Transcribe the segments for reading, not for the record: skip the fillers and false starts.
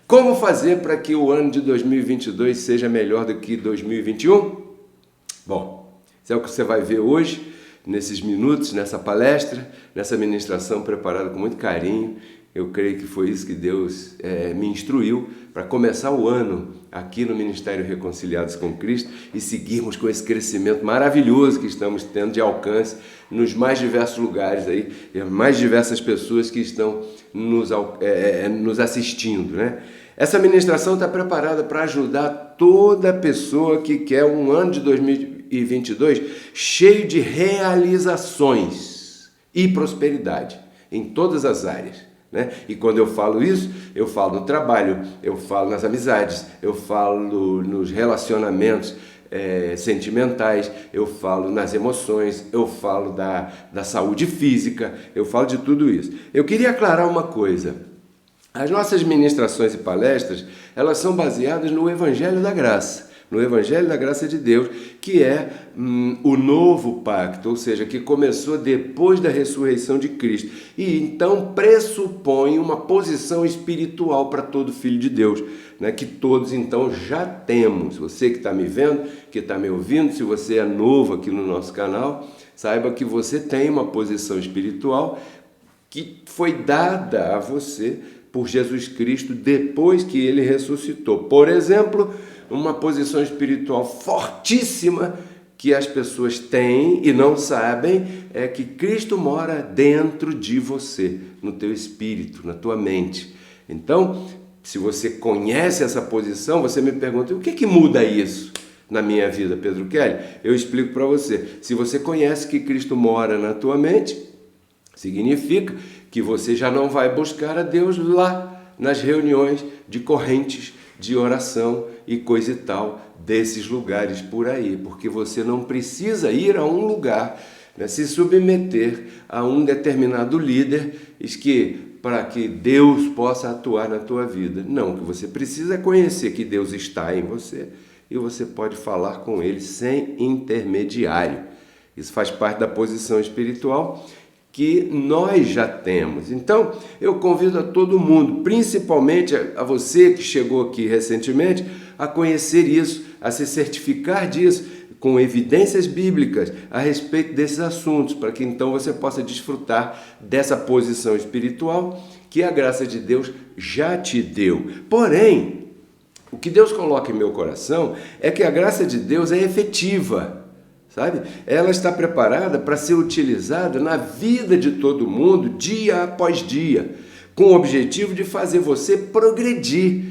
Como fazer para que o ano de 2022 seja melhor do que 2021? Bom, isso é o que você vai ver hoje, nesses minutos, nessa palestra, nessa ministração preparada com muito carinho. Eu creio que foi isso que Deus me instruiu para começar o ano aqui no Ministério Reconciliados com Cristo e seguirmos com esse crescimento maravilhoso que estamos tendo de alcance nos mais diversos lugares aí, e as mais diversas pessoas que estão nos assistindo, né? Essa ministração está preparada para ajudar toda pessoa que quer um ano de 2022 cheio de realizações e prosperidade em todas as áreas, né? E quando eu falo isso, eu falo no trabalho, eu falo nas amizades, eu falo nos relacionamentos sentimentais, eu falo nas emoções, eu falo da saúde física, eu falo de tudo isso. Eu queria aclarar uma coisa. As nossas ministrações e palestras, elas são baseadas no Evangelho da Graça, no Evangelho da Graça de Deus, que é o novo pacto, ou seja, que começou depois da ressurreição de Cristo. E então pressupõe uma posição espiritual para todo filho de Deus, né? Que todos então já temos. Você que está me vendo, que está me ouvindo, se você é novo aqui no nosso canal, saiba que você tem uma posição espiritual que foi dada a você por Jesus Cristo depois que ele ressuscitou. Por exemplo, uma posição espiritual fortíssima que as pessoas têm e não sabem é que Cristo mora dentro de você, no teu espírito, na tua mente. Então, se você conhece essa posição, você me pergunta, o que muda isso na minha vida, Pedro Kelly? Eu explico para você. Se você conhece que Cristo mora na tua mente, significa que você já não vai buscar a Deus lá nas reuniões de correntes de oração e coisa e tal, desses lugares por aí, porque você não precisa ir a um lugar, né, se submeter a um determinado líder para que Deus possa atuar na tua vida. Não, o que você precisa é conhecer que Deus está em você e você pode falar com Ele sem intermediário. Isso faz parte da posição espiritual que nós já temos. Então, eu convido a todo mundo, principalmente a você que chegou aqui recentemente, a conhecer isso, a se certificar disso, com evidências bíblicas a respeito desses assuntos, para que então você possa desfrutar dessa posição espiritual que a graça de Deus já te deu. Porém, o que Deus coloca em meu coração é que a graça de Deus é efetiva. Sabe? Ela está preparada para ser utilizada na vida de todo mundo, dia após dia, com o objetivo de fazer você progredir,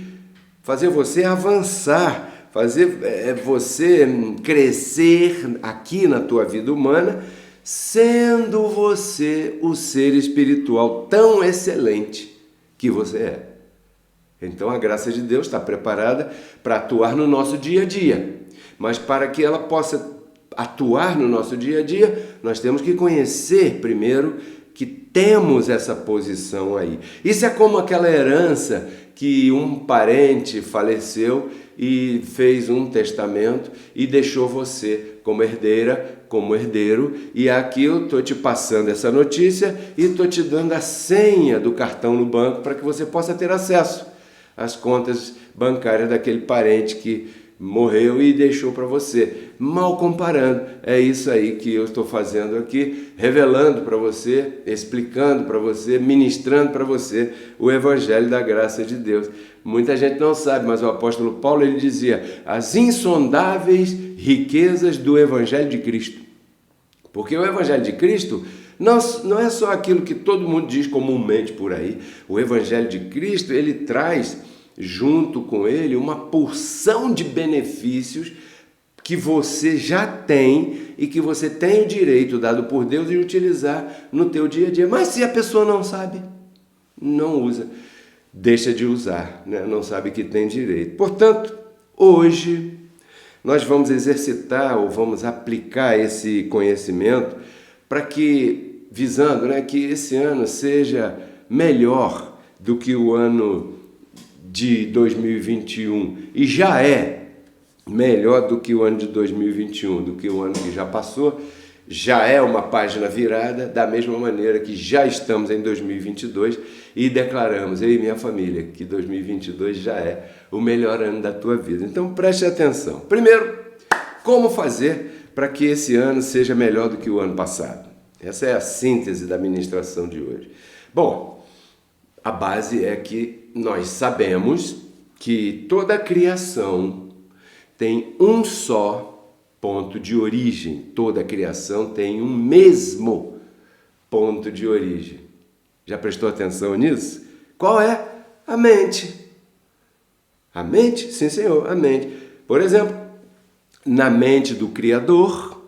fazer você avançar, fazer você crescer aqui na tua vida humana, sendo você o ser espiritual tão excelente que você é. Então a graça de Deus está preparada para atuar no nosso dia a dia, mas para que ela possa atuar no nosso dia a dia, nós temos que conhecer primeiro que temos essa posição aí. Isso é como aquela herança que um parente faleceu e fez um testamento e deixou você como herdeira, como herdeiro, e aqui eu estou te passando essa notícia e estou te dando a senha do cartão no banco para que você possa ter acesso às contas bancárias daquele parente que morreu e deixou para você. Mal comparando, é isso aí que eu estou fazendo aqui, revelando para você, explicando para você, ministrando para você o Evangelho da Graça de Deus. Muita gente não sabe, mas o apóstolo Paulo ele dizia as insondáveis riquezas do Evangelho de Cristo. Porque o Evangelho de Cristo não é só aquilo que todo mundo diz comumente por aí. O Evangelho de Cristo, ele traz junto com ele uma porção de benefícios que você já tem e que você tem o direito dado por Deus de utilizar no teu dia a dia. Mas se a pessoa não sabe, não usa, deixa de usar, né? Não sabe que tem direito. Portanto, hoje nós vamos exercitar ou vamos aplicar esse conhecimento para que, visando, né, que esse ano seja melhor do que o ano de 2021 e já é melhor do que o ano de 2021, do que o ano que já passou. já é uma página virada, da mesma maneira que já estamos em 2022 e declaramos, eu e minha família, que 2022 já é o melhor ano da tua vida. Então preste atenção. Primeiro, como fazer para que esse ano seja melhor do que o ano passado? Essa é a síntese da ministração de hoje. Bom, a base é que nós sabemos que toda a criação tem um só ponto de origem. Toda a criação tem um mesmo ponto de origem. Já prestou atenção nisso? Qual é? A mente. A mente? Sim, senhor, a mente. Por exemplo, na mente do Criador,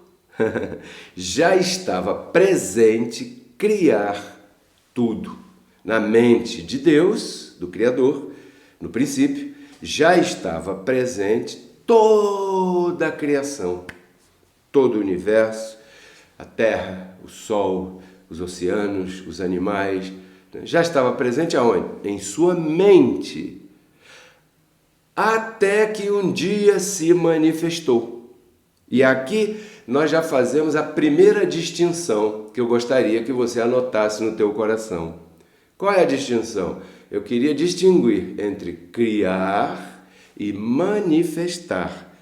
já estava presente criar tudo. Na mente de Deus, do Criador, no princípio, já estava presente toda a criação, todo o universo, a terra, o sol, os oceanos, os animais, já estava presente aonde? Em sua mente, até que um dia se manifestou. E aqui nós já fazemos a primeira distinção que eu gostaria que você anotasse no teu coração. Qual é a distinção? Eu queria distinguir entre criar e manifestar.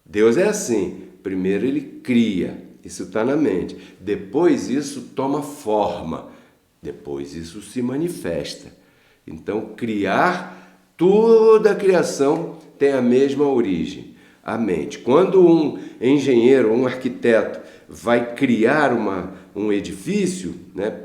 Deus é assim, primeiro ele cria, isso está na mente, depois isso toma forma, depois isso se manifesta. Então criar, toda a criação tem a mesma origem, a mente. Quando um engenheiro, um arquiteto vai criar um edifício, né,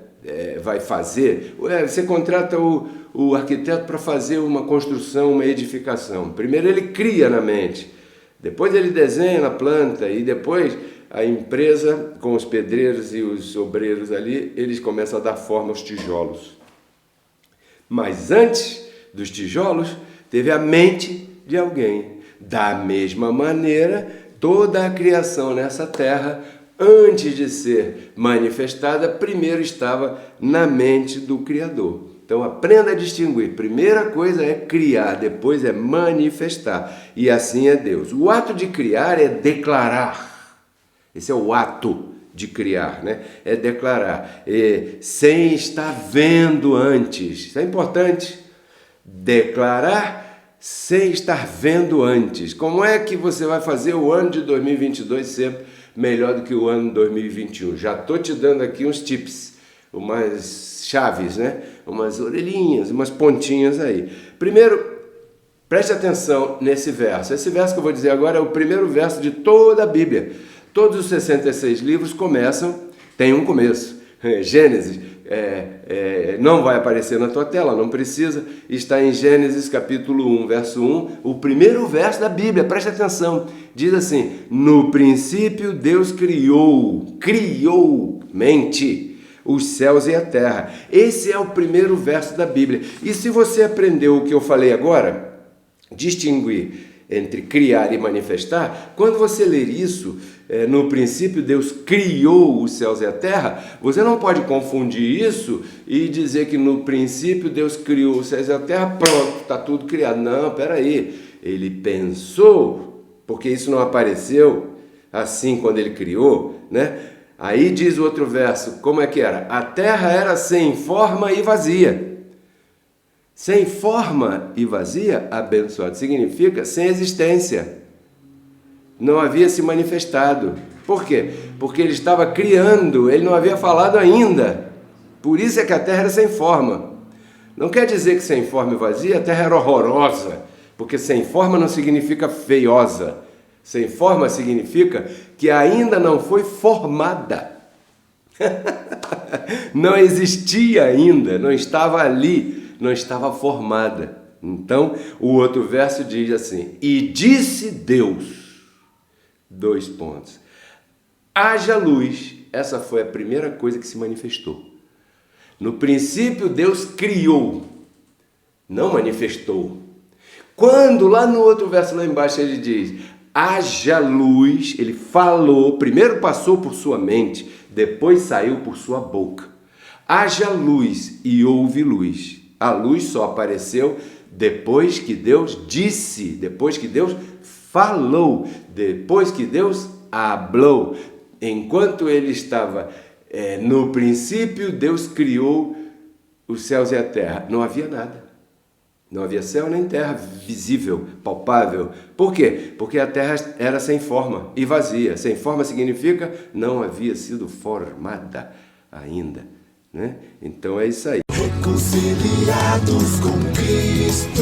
vai fazer, você contrata o arquiteto para fazer uma construção, uma edificação. Primeiro ele cria na mente, depois ele desenha na planta e depois a empresa, com os pedreiros e os obreiros ali, eles começam a dar forma aos tijolos. Mas antes dos tijolos, teve a mente de alguém. Da mesma maneira, toda a criação nessa terra, antes de ser manifestada, primeiro estava na mente do Criador. Então aprenda a distinguir. Primeira coisa é criar, depois é manifestar. E assim é Deus. O ato de criar é declarar. Esse é o ato de criar, né? É declarar. Sem estar vendo antes. Isso é importante. Declarar sem estar vendo antes. Como é que você vai fazer o ano de 2022 sempre melhor do que o ano de 2021? Já estou te dando aqui uns tips, umas chaves, né? Umas orelhinhas, umas pontinhas aí. Primeiro, preste atenção nesse verso. Esse verso que eu vou dizer agora é o primeiro verso de toda a Bíblia. Todos os 66 livros tem um começo. Gênesis, não vai aparecer na tua tela, não precisa. Está em Gênesis capítulo 1, verso 1, o primeiro verso da Bíblia, preste atenção. Diz assim: no princípio Deus criou mente, os céus e a terra. Esse é o primeiro verso da Bíblia. E se você aprendeu o que eu falei agora, distinguir entre criar e manifestar, quando você ler isso, no princípio Deus criou os céus e a terra, você não pode confundir isso e dizer que no princípio Deus criou os céus e a terra, pronto, está tudo criado. Não, peraí, ele pensou, porque isso não apareceu assim quando ele criou, né? Aí diz o outro verso, como é que era? A terra era sem forma e vazia. Sem forma e vazia, abençoado, significa sem existência. Não havia se manifestado. Por quê? Porque ele estava criando, ele não havia falado ainda. Por isso é que a terra era sem forma. Não quer dizer que sem forma e vazia a terra era horrorosa, porque sem forma não significa feiosa. Sem forma significa que ainda não foi formada. Não existia ainda, não estava ali, não estava formada. Então, o outro verso diz assim: e disse Deus, dois pontos, haja luz. Essa foi a primeira coisa que se manifestou. No princípio, Deus criou, não manifestou. Quando lá no outro verso, lá embaixo, ele diz: haja luz, ele falou, primeiro passou por sua mente, depois saiu por sua boca. Haja luz e houve luz. A luz só apareceu depois que Deus disse, depois que Deus falou, depois que Deus hablou. Enquanto ele estava no princípio, Deus criou os céus e a terra. Não havia nada. Não havia céu nem terra visível, palpável. Por quê? Porque a terra era sem forma e vazia. Sem forma significa não havia sido formada ainda, né? Então é isso aí. Reconciliados com Cristo.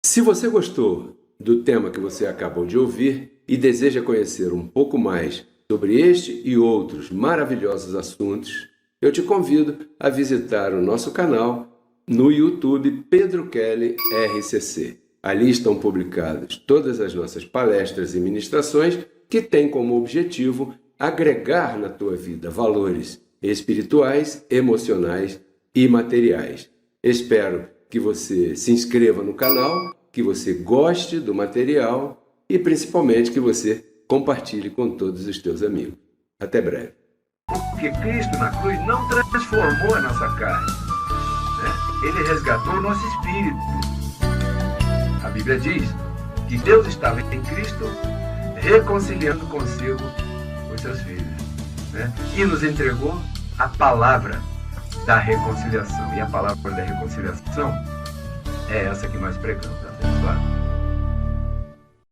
Se você gostou do tema que você acabou de ouvir e deseja conhecer um pouco mais sobre este e outros maravilhosos assuntos, eu te convido a visitar o nosso canal no YouTube Pedro Kelly RCC. Ali estão publicadas todas as nossas palestras e ministrações que têm como objetivo agregar na tua vida valores espirituais, emocionais e materiais. Espero que você se inscreva no canal, que você goste do material e principalmente que você compartilhe com todos os teus amigos. Até breve. Porque Cristo na cruz não transformou a nossa carne, né? Ele resgatou o nosso espírito. A Bíblia diz que Deus estava em Cristo reconciliando consigo os seus filhos, né? E nos entregou a palavra da reconciliação. E a palavra da reconciliação é essa que nós pregamos, abençoado.